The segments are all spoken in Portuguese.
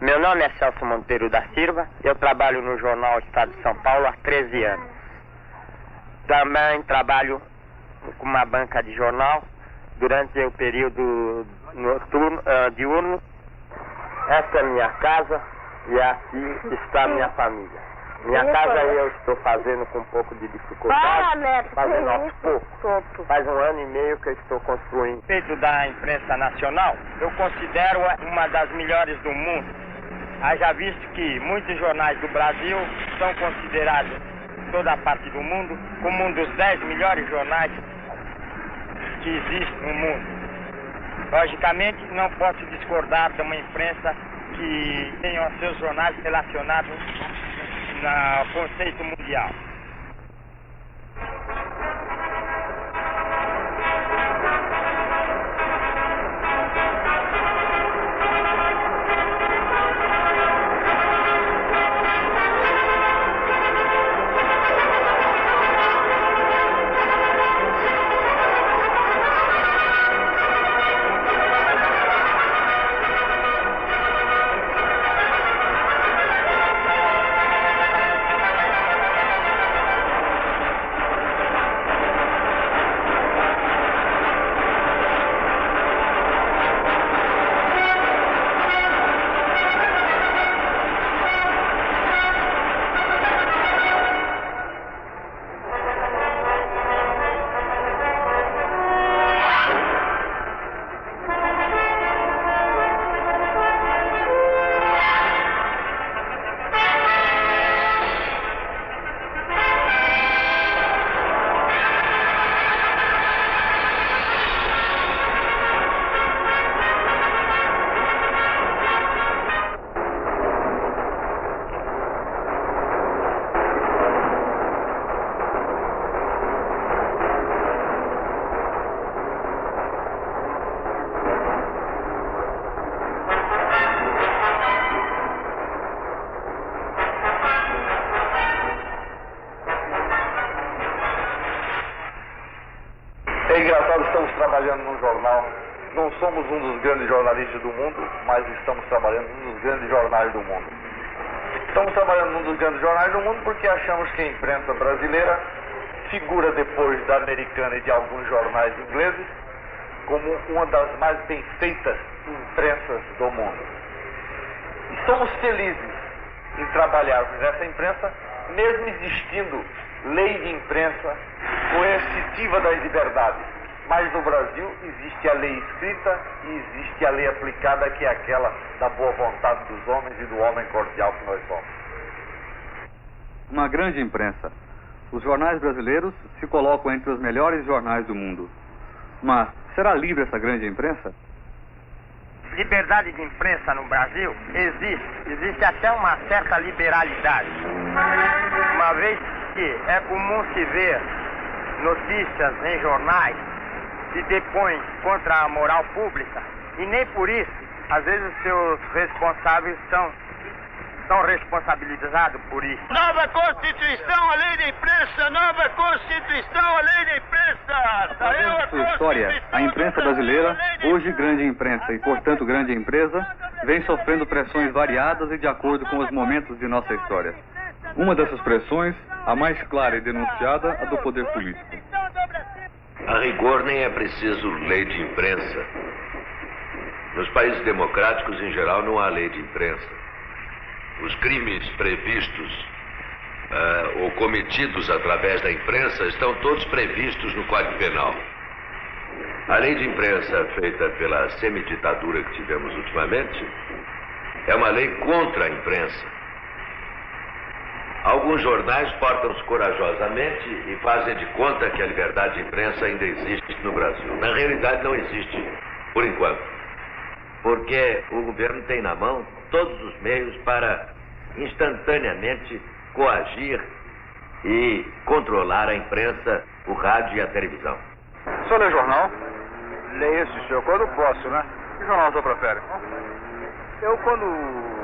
Meu nome é Celso Monteiro da Silva, eu trabalho no jornal Estado de São Paulo há 13 anos. Também trabalho com uma banca de jornal durante o período noturno, diurno. Esta é minha casa e aqui está a minha família. Minha casa eu estou fazendo com um pouco de dificuldade, fazendo aos poucos. Faz 1 ano e meio que eu estou construindo. A respeito da imprensa nacional, eu considero-a uma das melhores do mundo. Haja visto que muitos jornais do Brasil são considerados, em toda a parte do mundo, como um dos 10 melhores jornais que existem no mundo. Logicamente, não posso discordar de uma imprensa que tenha os seus jornais relacionados no conceito mundial. É engraçado, estamos trabalhando num jornal, não somos um dos grandes jornalistas do mundo, mas estamos trabalhando num dos grandes jornais do mundo. Estamos trabalhando num dos grandes jornais do mundo porque achamos que a imprensa brasileira figura depois da americana e de alguns jornais ingleses como uma das mais bem feitas imprensas do mundo. Estamos felizes em trabalharmos nessa imprensa, mesmo existindo lei de imprensa coercitiva das liberdades. Mas no Brasil existe a lei escrita e existe a lei aplicada, que é aquela da boa vontade dos homens e do homem cordial que nós somos. Uma grande imprensa. Os jornais brasileiros se colocam entre os melhores jornais do mundo. Mas será livre essa grande imprensa? Liberdade de imprensa no Brasil existe até uma certa liberalidade. Uma vez que é comum se ver notícias em jornais que depõem contra a moral pública, e nem por isso, às vezes, seus responsáveis são responsabilizados por isso. Nova Constituição, a lei da imprensa! Nova Constituição, a lei da imprensa! Saiu a sua história, a imprensa brasileira, hoje grande imprensa e, portanto, grande empresa, vem sofrendo pressões variadas e de acordo com os momentos de nossa história. Uma dessas pressões, a mais clara e denunciada, a do poder político. A rigor, nem é preciso lei de imprensa. Nos países democráticos, em geral, não há lei de imprensa. Os crimes previstos ou cometidos através da imprensa estão todos previstos no Código Penal. A lei de imprensa feita pela semiditadura que tivemos ultimamente é uma lei contra a imprensa. Alguns jornais portam-se corajosamente e fazem de conta que a liberdade de imprensa ainda existe no Brasil. Na realidade, não existe, por enquanto. Porque o governo tem na mão todos os meios para instantaneamente coagir e controlar a imprensa, o rádio e a televisão. O senhor lê jornal? Leio, senhor, quando posso, né? Que jornal o senhor prefere? Eu, quando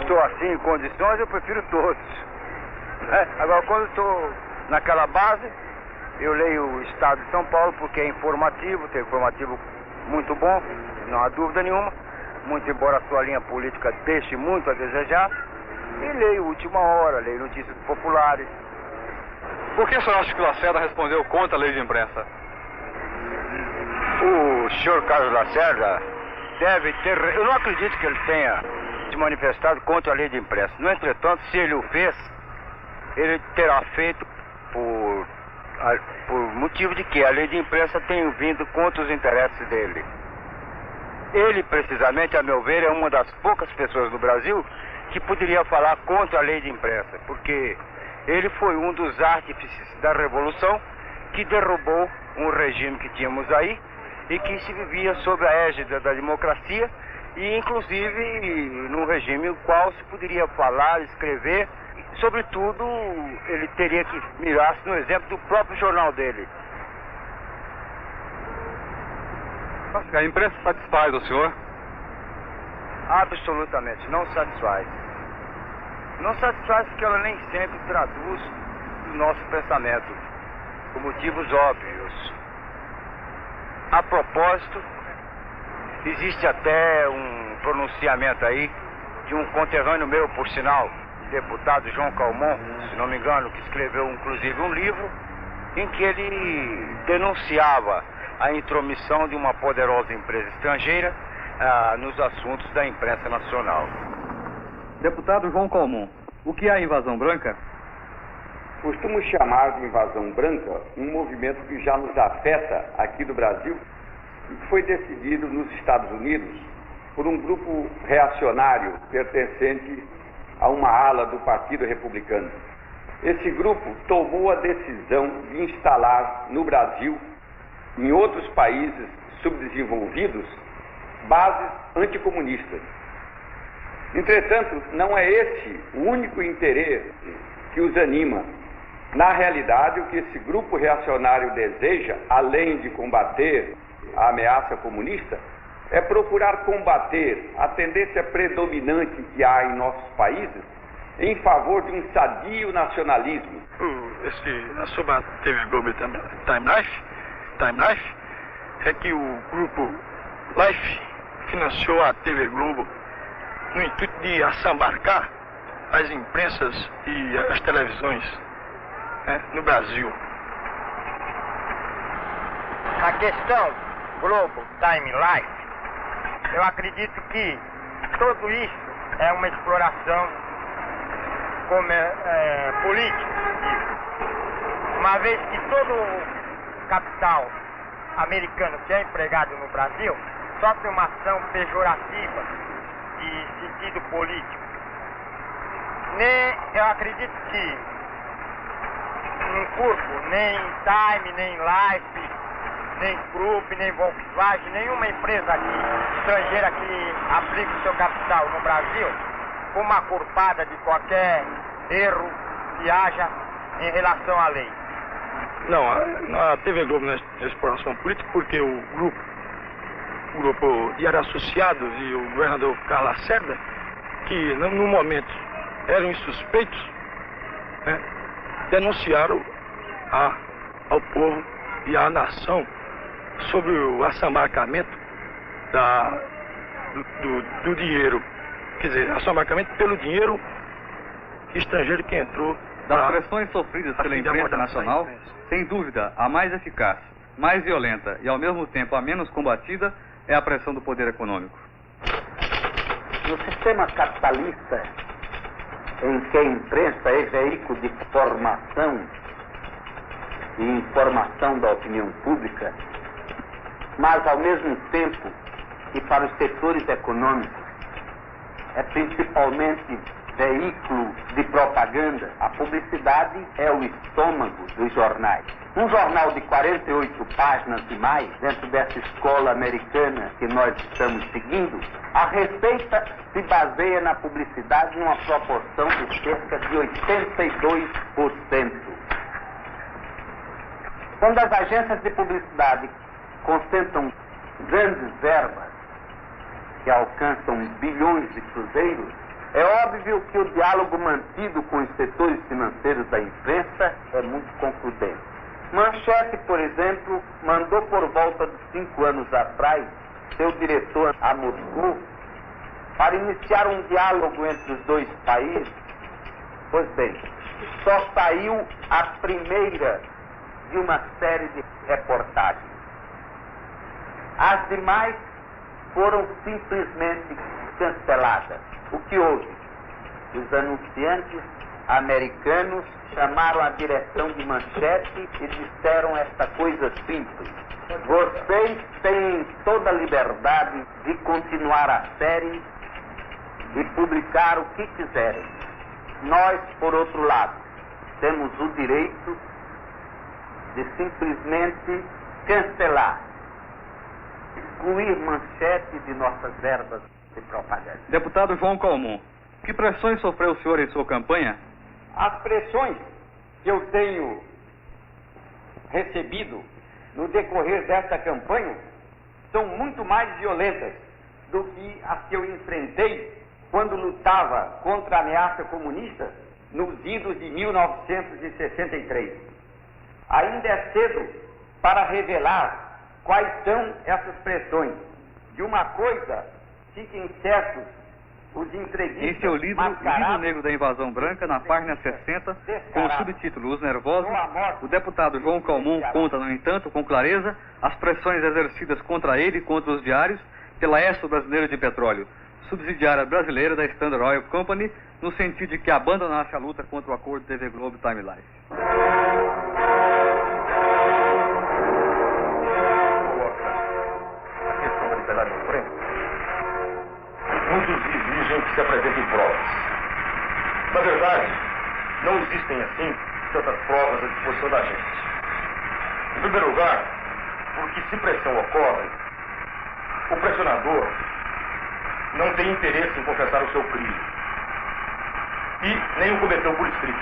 estou assim em condições, eu prefiro todos. Agora, quando estou naquela base, eu leio o Estado de São Paulo porque é informativo, tem informativo muito bom, não há dúvida nenhuma. muito embora a sua linha política deixe muito a desejar, e leio Última Hora, leio notícias populares. Por que o senhor acha que o Lacerda respondeu contra a lei de imprensa? O senhor Carlos Lacerda deve ter... Eu não acredito que ele tenha se manifestado contra a lei de imprensa. No entretanto, se ele o fez, ele terá feito por motivo de que a lei de imprensa tem vindo contra os interesses dele. Ele, precisamente, a meu ver, é uma das poucas pessoas no Brasil que poderia falar contra a lei de imprensa, porque ele foi um dos artífices da Revolução que derrubou um regime que tínhamos aí e que se vivia sob a égide da democracia e, inclusive, num regime no qual se poderia falar, escrever. Sobretudo, ele teria que mirar-se no exemplo do próprio jornal dele. A imprensa satisfaz o senhor? Absolutamente, não satisfaz. Não satisfaz porque ela nem sempre traduz o nosso pensamento, por motivos óbvios. A propósito, existe até um pronunciamento aí de um conterrâneo meu, por sinal, deputado João Calmon, se não me engano, que escreveu inclusive um livro em que ele denunciava a intromissão de uma poderosa empresa estrangeira nos assuntos da imprensa nacional. Deputado João Calmon, o que é a invasão branca? Costumo chamar de invasão branca um movimento que já nos afeta aqui do Brasil e que foi decidido nos Estados Unidos por um grupo reacionário pertencente a uma ala do Partido Republicano. Esse grupo tomou a decisão de instalar no Brasil, em outros países subdesenvolvidos, bases anticomunistas. Entretanto, não é esse o único interesse que os anima. Na realidade, o que esse grupo reacionário deseja, além de combater a ameaça comunista, é procurar combater a tendência predominante que há em nossos países em favor de um sadio nacionalismo. Sobre a TV Globo Time Life, é que o grupo Life financiou a TV Globo no intuito de assambarcar as imprensas e as televisões no Brasil. Na questão Globo Time Life, eu acredito que tudo isso é uma exploração política, uma vez que todo o capital americano que é empregado no Brasil sofre uma ação pejorativa de sentido político. Eu acredito que nem Curvo, nem Time, nem Life, nem Group, nem Volkswagen, nenhuma empresa aqui, estrangeira que aplica o seu capital no Brasil, com uma culpada de qualquer erro que haja em relação à lei. Não, a TV Globo não é exploração política porque o grupo Diário Associados e o governador Carlos Lacerda, que no momento eram insuspeitos, denunciaram ao povo e à nação sobre o assambarcamento do dinheiro, quer dizer, assambarcamento pelo dinheiro estrangeiro que entrou. Das pressões sofridas pela imprensa nacional, sem dúvida, a mais eficaz, mais violenta e ao mesmo tempo a menos combatida é a pressão do poder econômico. No sistema capitalista, em que a imprensa é veículo de formação e informação da opinião pública, mas ao mesmo tempo que para os setores econômicos é principalmente veículo de propaganda, a publicidade é o estômago dos jornais. Um jornal de 48 páginas e mais, dentro dessa escola americana que nós estamos seguindo, a receita se baseia na publicidade numa proporção de cerca de 82%. Quando as agências de publicidade concentram grandes verbas que alcançam bilhões de cruzeiros, é óbvio que o diálogo mantido com os setores financeiros da imprensa é muito concludente. Manchete, por exemplo, mandou por volta de 5 anos atrás seu diretor a Moscou para iniciar um diálogo entre os dois países, pois bem, só saiu a primeira de uma série de reportagens. As demais foram simplesmente canceladas. O que houve? Os anunciantes americanos chamaram a direção de manchete e disseram esta coisa simples: vocês têm toda a liberdade de continuar a série e publicar o que quiserem. Nós, por outro lado, temos o direito de simplesmente cancelar, excluir manchete de nossas verbas de propaganda. Deputado João Calmon, que pressões sofreu o senhor em sua campanha? As pressões que eu tenho recebido no decorrer desta campanha são muito mais violentas do que as que eu enfrentei quando lutava contra a ameaça comunista nos idos de 1963. Ainda é cedo para revelar quais são essas pressões. De uma coisa fiquem certos os entreguistas. Em seu livro, O Livro Negro da Invasão Branca, na página 60, com o subtítulo Os Nervosos, o deputado João Calmon conta, no entanto, com clareza, as pressões exercidas contra ele e contra os diários pela Expo Brasileira de Petróleo, subsidiária brasileira da Standard Oil Company, no sentido de que abandonasse a luta contra o acordo TV Globo Time Life. A questão da liberdade de imprensa. Muitos exigem que se apresentem provas. Na verdade, não existem assim tantas provas à disposição da gente. Em primeiro lugar, porque se pressão ocorre, o pressionador não tem interesse em confessar o seu crime e nem o cometeu por escrito.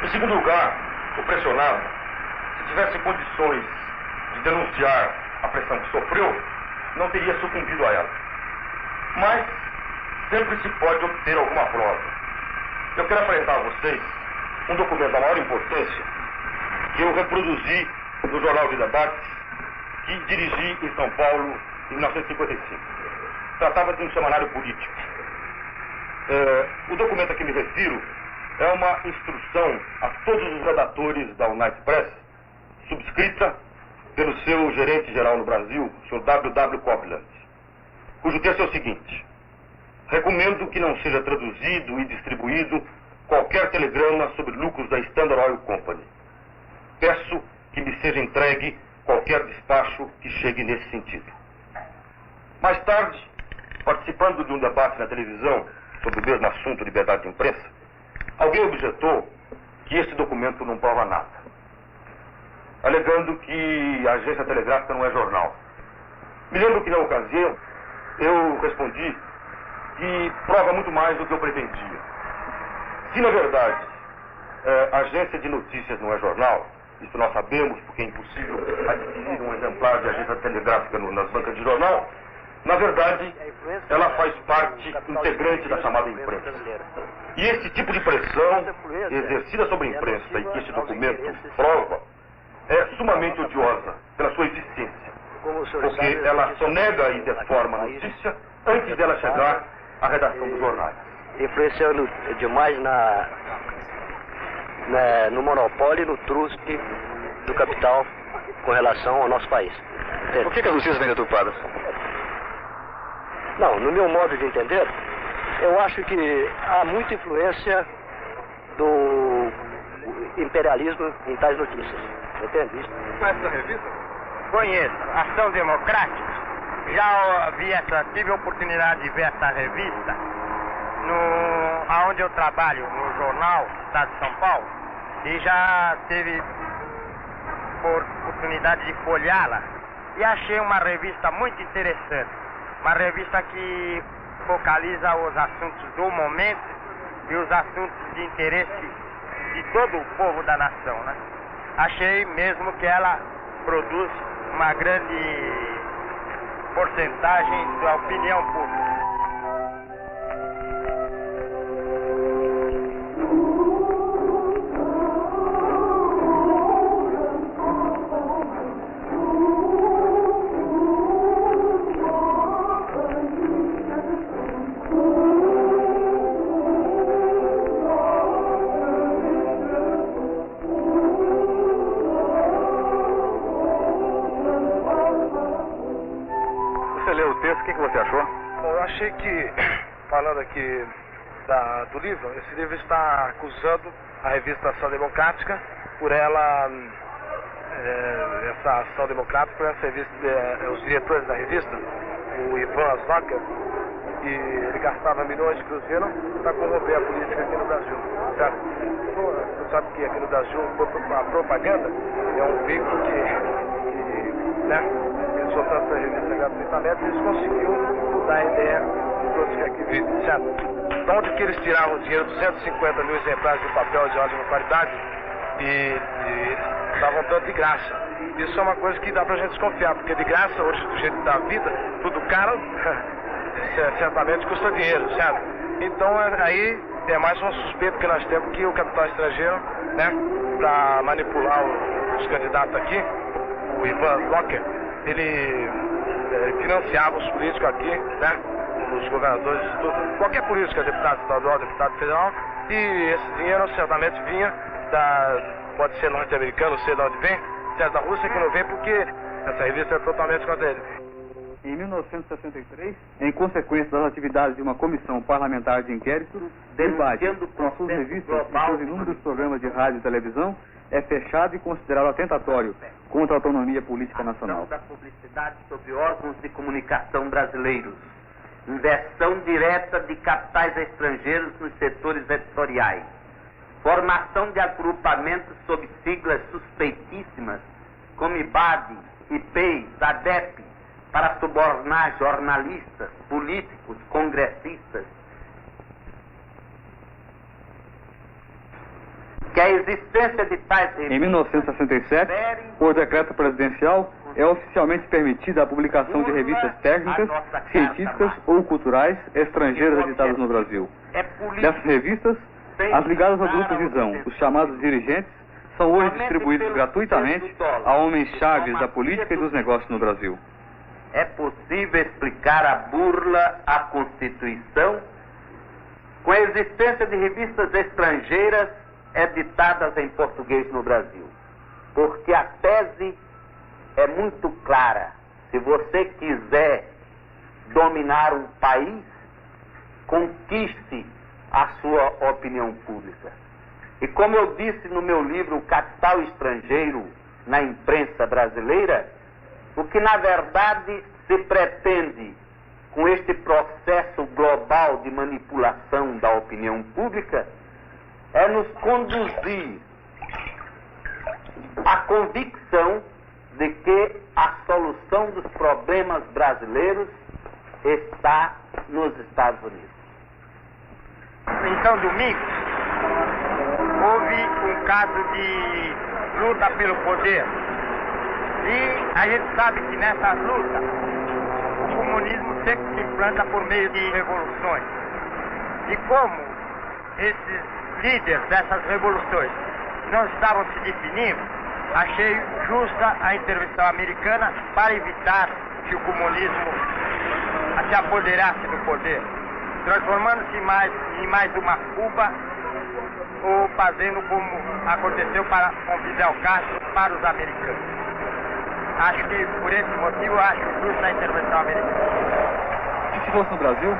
Em segundo lugar, o pressionado, se tivesse condições de denunciar a pressão que sofreu, não teria sucumbido a ela. Mas sempre se pode obter alguma prova. Eu quero apresentar a vocês um documento da maior importância que eu reproduzi no Jornal de Debates que dirigi em São Paulo em 1955. Tratava-se de um semanário político. O documento a que me refiro é uma instrução a todos os redatores da United Press, subscrita pelo seu gerente-geral no Brasil, o Sr. W.W. Copeland, cujo texto é o seguinte: recomendo que não seja traduzido e distribuído qualquer telegrama sobre lucros da Standard Oil Company. Peço que me seja entregue qualquer despacho que chegue nesse sentido. Mais tarde, participando de um debate na televisão sobre o mesmo assunto, liberdade de imprensa, alguém objetou que esse documento não prova nada, alegando que a agência telegráfica não é jornal. Me lembro que na ocasião eu respondi que prova muito mais do que eu pretendia. Se na verdade a agência de notícias não é jornal, isso nós sabemos porque é impossível adquirir um exemplar de agência telegráfica nas bancas de jornal, na verdade ela faz parte integrante da chamada imprensa. E esse tipo de pressão exercida sobre a imprensa e que esse documento prova é sumamente odiosa pela sua eficiência, porque ela sonega e deforma a notícia antes dela chegar à redação dos jornais. Influenciando demais no monopólio e no truste do capital com relação ao nosso país. Entende? Por que as notícias vêm deturpadas? Não, no meu modo de entender, eu acho que há muita influência do imperialismo em tais notícias. Entende isso? Conhece essa revista? Conheço. Ação Democrática. Já tive a oportunidade de ver essa revista aonde eu trabalho, no jornal Estado de São Paulo, e já teve oportunidade de folheá-la e achei uma revista muito interessante. Uma revista que focaliza os assuntos do momento e os assuntos de interesse de todo o povo da nação, né? Achei mesmo que ela produz uma grande porcentagem da opinião pública. você leu o texto, o que você achou? Bom, eu achei que, falando aqui do livro, esse livro está acusando a revista Ação Democrática por ela, essa Ação Democrática, por essa revista, os diretores da revista, o Ivan Zocker, e ele gastava milhões de cruzeiros para corromper a política aqui no Brasil, certo? Você sabe que aqui no Brasil a propaganda é um veículo que né, eles soltaram essa revista gratuitamente, eles conseguiram mudar a ideia de todos que aqui vivem, certo? De onde que eles tiravam o dinheiro, 250 mil exemplares de papel de ótima qualidade, e eles estavam dando de graça. Isso é uma coisa que dá pra gente desconfiar, porque de graça, hoje, do jeito da vida, tudo caro, certamente custa dinheiro, certo? Então, aí é mais uma suspeita que nós temos que o capital estrangeiro, né, pra manipular os candidatos aqui, o Ivan Zocker, ele financiava os políticos aqui, né, os governadores, tudo, qualquer político, deputado estadual, deputado federal, e esse dinheiro certamente vinha pode ser norte-americano, sei de onde vem, certo, da Rússia, que não vem porque essa revista é totalmente contra ele. Em 1963, em consequência das atividades de uma comissão parlamentar de inquérito, debate com suas revistas e seus inúmeros programas de rádio e televisão é fechado e considerado atentatório contra a autonomia política nacional. Da publicidade sobre órgãos de comunicação brasileiros. Inversão direta de capitais estrangeiros nos setores editoriais. Formação de agrupamentos sob siglas suspeitíssimas, como IBAD, IPEI, ADEP, para subornar jornalistas, políticos, congressistas. Que a existência de tais... Em 1967, por decreto presidencial, é oficialmente permitida a publicação de revistas técnicas, científicas ou culturais estrangeiras editadas no Brasil. Dessas revistas, as ligadas ao grupo Visão, os chamados dirigentes, são hoje distribuídos gratuitamente a homens chaves da política e dos negócios no Brasil. É possível explicar a burla à Constituição com a existência de revistas estrangeiras editadas em português no Brasil. Porque a tese é muito clara. Se você quiser dominar um país, conquiste a sua opinião pública. E como eu disse no meu livro O Capital Estrangeiro na Imprensa Brasileira, o que na verdade se pretende com este processo global de manipulação da opinião pública é nos conduzir à convicção de que a solução dos problemas brasileiros está nos Estados Unidos. Em São Domingos, houve um caso de luta pelo poder. E a gente sabe que nessa luta, o comunismo sempre se implanta por meio de revoluções. E como esses líderes dessas revoluções não estavam se definindo, achei justa a intervenção americana para evitar que o comunismo se apoderasse do poder, transformando-se em mais uma Cuba, ou fazendo como aconteceu com Fidel Castro para os americanos. Acho que por esse motivo acho justa a intervenção americana. E se fosse no Brasil?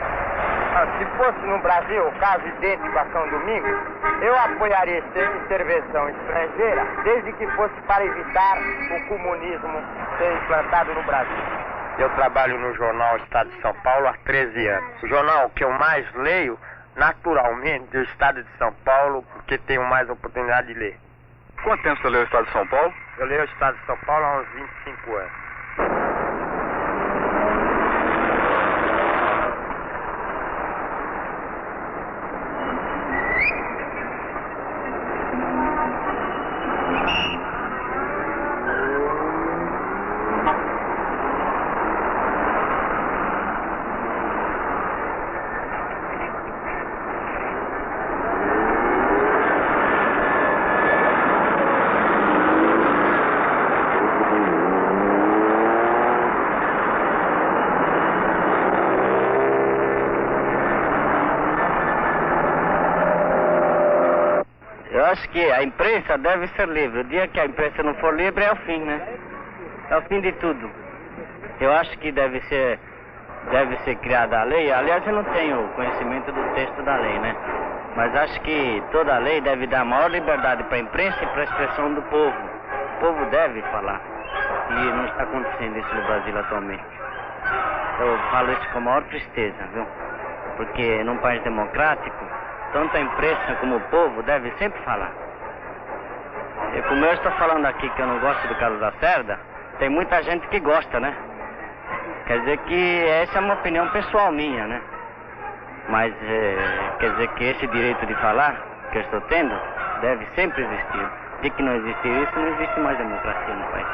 Se fosse no Brasil, o caso idêntico a São Domingos, eu apoiaria essa intervenção estrangeira, desde que fosse para evitar o comunismo ser implantado no Brasil. Eu trabalho no jornal Estado de São Paulo há 13 anos. O jornal que eu mais leio, naturalmente, é o Estado de São Paulo, porque tenho mais oportunidade de ler. Quanto tempo você leu o Estado de São Paulo? Eu leio o Estado de São Paulo há uns 25 anos. Eu acho que a imprensa deve ser livre. O dia que a imprensa não for livre é o fim, né? É o fim de tudo. Eu acho que deve ser deve ser criada a lei. Aliás, eu não tenho conhecimento do texto da lei, né? Mas acho que toda lei deve dar maior liberdade para a imprensa e para a expressão do povo. O povo deve falar. E não está acontecendo isso no Brasil atualmente. Eu falo isso com a maior tristeza, viu? Porque num país democrático, tanto a imprensa como o povo deve sempre falar. E como eu estou falando aqui que eu não gosto do Carlos Lacerda, tem muita gente que gosta, né? Quer dizer que essa é uma opinião pessoal minha, né? Mas quer dizer que esse direito de falar que eu estou tendo deve sempre existir. Se que não existir isso, não existe mais democracia no país.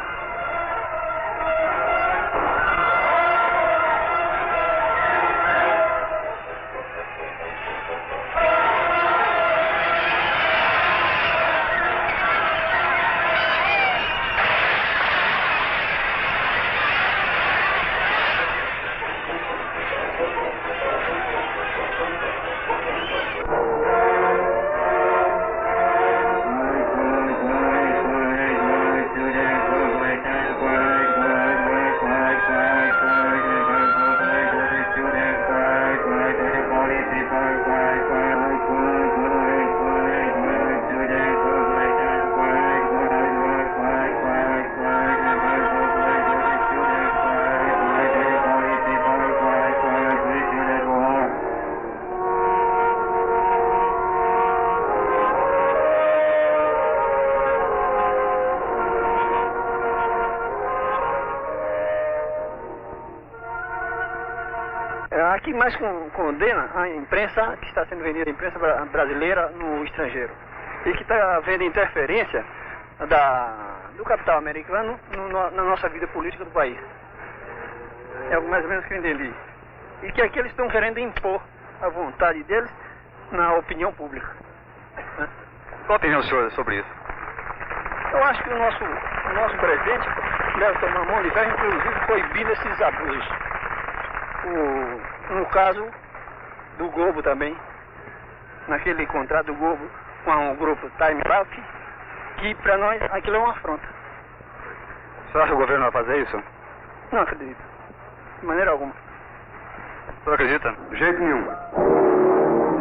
Aqui mais condena a imprensa que está sendo vendida, a imprensa brasileira no estrangeiro. E que está havendo interferência do capital americano na nossa vida política do país. É mais ou menos o que eu entendi. E que aqui eles estão querendo impor a vontade deles na opinião pública. Né? Qual a opinião do senhor sobre isso? Eu acho que o nosso presidente deve tomar mão de ferro, inclusive proibindo esses abusos. No caso do Globo também, naquele contrato do Globo com o grupo Time Life, que para nós aquilo é uma afronta. Você acha que o governo vai fazer isso? Não acredito, de maneira alguma. O senhor acredita? De jeito nenhum.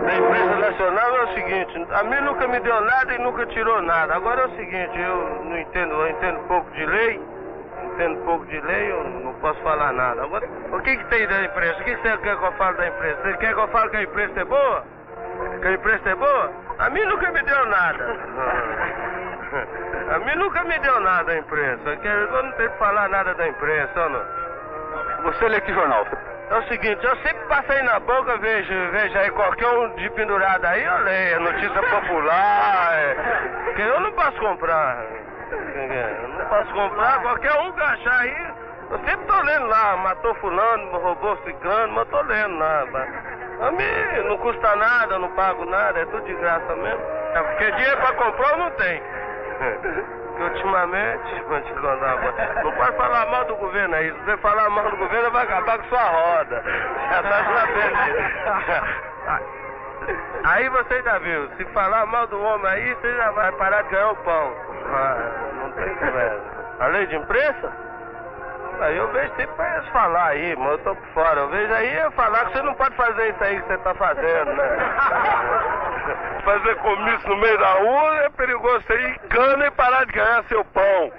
A imprensa nacional é o seguinte, a mim nunca me deu nada e nunca tirou nada. Agora é o seguinte, eu entendo pouco de lei, eu não posso falar nada. Agora, o que tem da imprensa? O que você quer que eu fale da imprensa? Você quer que eu fale que a imprensa é boa? Que a imprensa é boa? A mim nunca me deu nada. A mim nunca me deu nada a imprensa. Eu não tenho que falar nada da imprensa, ou não? Você lê que jornal? É o seguinte, eu sempre passei na boca, vejo aí qualquer um de pendurado aí, eu leio, notícia popular, que eu não posso comprar. Eu não posso comprar, qualquer um que achar aí, eu sempre tô lendo lá, matou fulano, roubou ciclano, mas eu tô lendo lá. A mim não custa nada, eu não pago nada, é tudo de graça mesmo. Porque dinheiro pra comprar eu não tenho. Porque ultimamente, vou te contar uma coisa, não pode falar mal do governo aí, se você falar mal do governo vai acabar com sua roda. Já tá sabendo. Aí você já viu, se falar mal do homem aí, você já vai parar de ganhar o pão. Não tem conversa. A lei de imprensa? Aí eu vejo sempre pra eles falar aí, mas eu tô por fora. Eu vejo aí eu falar que você não pode fazer isso aí que você tá fazendo, né? Fazer comício no meio da rua é perigoso você ir cana e parar de ganhar seu pão.